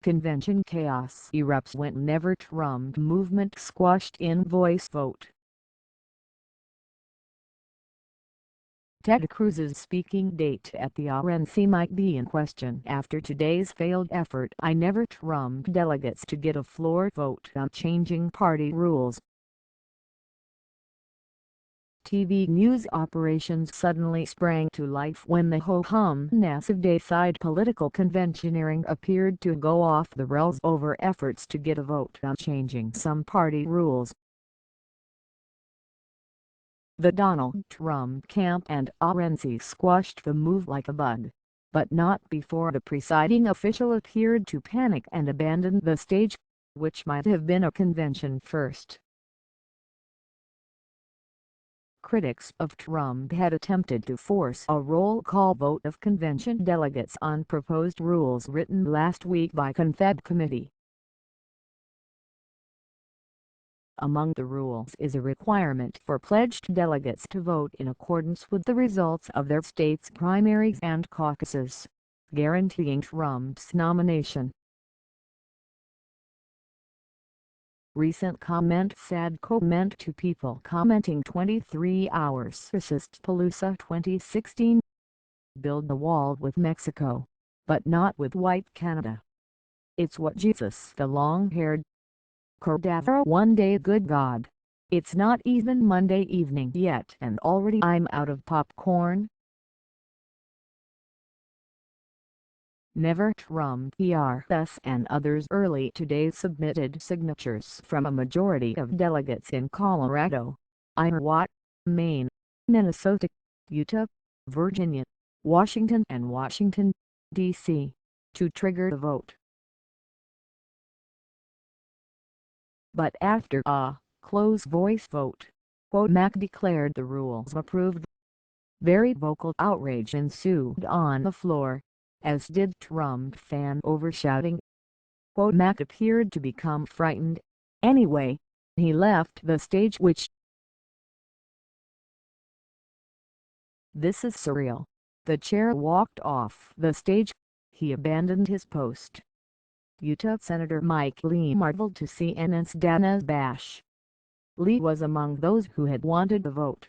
Convention chaos erupts when Never Trump movement squashed in voice vote. Ted Cruz's speaking date at the RNC might be in question after today's failed effort by Never Trump delegates to get a floor vote on changing party rules. TV news operations suddenly sprang to life when the ho-hum-ness of dayside political conventioneering appeared to go off the rails over efforts to get a vote on changing some party rules. The Donald Trump camp and RNC squashed the move like a bug, but not before the presiding official appeared to panic and abandon the stage, which might have been a convention first. Critics of Trump had attempted to force a roll call vote of convention delegates on proposed rules written last week by confab committee. Among the rules is a requirement for pledged delegates to vote in accordance with the results of their state's primaries and caucuses, guaranteeing Trump's nomination. Recent CommentsAdd Comment2 People Commenting23 hoursRacistpalooza 2016. Build a wall with Mexico, but not with white Canada. It's what Jesus the long-haired cadaver one day. Good God, it's not even Monday evening yet and already I'm out of popcorn. Never Trump-ers and others early today submitted signatures from a majority of delegates in Colorado, Iowa, Maine, Minnesota, Utah, Virginia, Washington and Washington, D.C., to trigger the vote. But after a close voice vote, Womack declared the rules approved. Very vocal outrage ensued on the floor, as did Trump fan overshouting. Womack appeared to become frightened. Anyway, he left the stage, which "This is surreal." The chair walked off the stage. He abandoned his post. Utah Senator Mike Lee marveled to see CNN's Dana's bash. Lee was among those who had wanted the vote.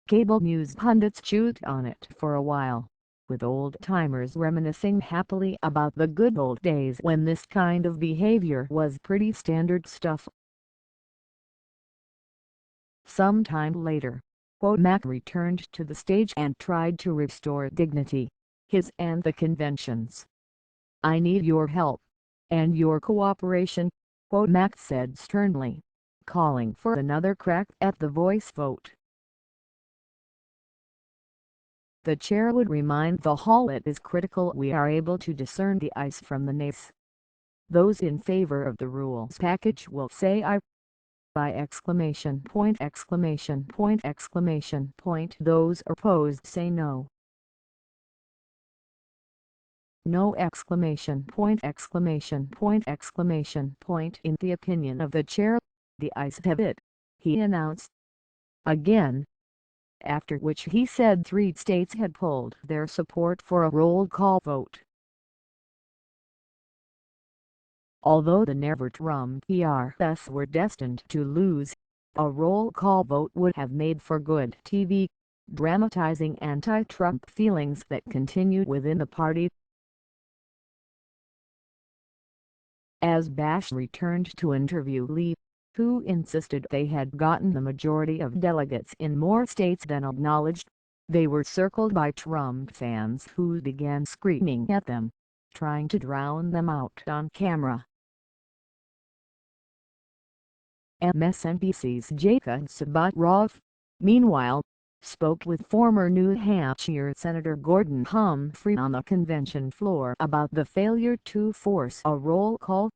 Cable news pundits chewed on it for a while, with old-timers reminiscing happily about the good old days when this kind of behavior was pretty standard stuff. Sometime later, Womack returned to the stage and tried to restore dignity, his and the convention's. "I need your help, and your cooperation," Womack said sternly, calling for another crack at the voice vote. The chair would remind the hall it is critical we are able to discern the ayes from the nays. Those in favor of the rules package will say aye. By exclamation point exclamation point exclamation point. Those opposed say no. No exclamation point exclamation point exclamation point. In the opinion of the chair, the ayes have it, he announced. Again. After which he said 3 states had pulled their support for a roll call vote. Although the Never Trump-ers were destined to lose, a roll call vote would have made for good TV, dramatizing anti-Trump feelings that continued within the party. As Bash returned to interview Lee, who insisted they had gotten the majority of delegates in more states than acknowledged, they were circled by Trump fans who began screaming at them, trying to drown them out on camera. MSNBC's Jacob Soboroff, meanwhile, spoke with former New Hampshire Senator Gordon Humphrey on the convention floor about the failure to force a roll call.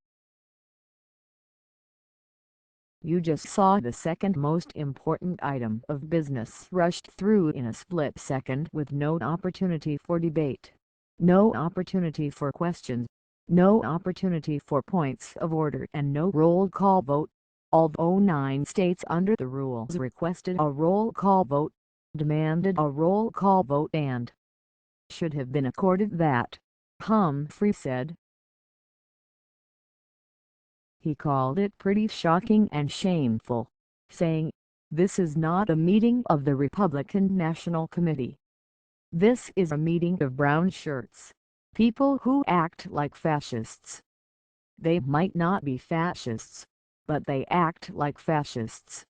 "You just saw the second most important item of business rushed through in a split second with no opportunity for debate, no opportunity for questions, no opportunity for points of order and no roll call vote." Although 9 states under the rules requested a roll call vote, demanded a roll call vote and should have been accorded that, Humphrey said. He called it pretty shocking and shameful, saying, "This is not a meeting of the Republican National Committee. This is a meeting of brown shirts, people who act like fascists. They might not be fascists, but they act like fascists."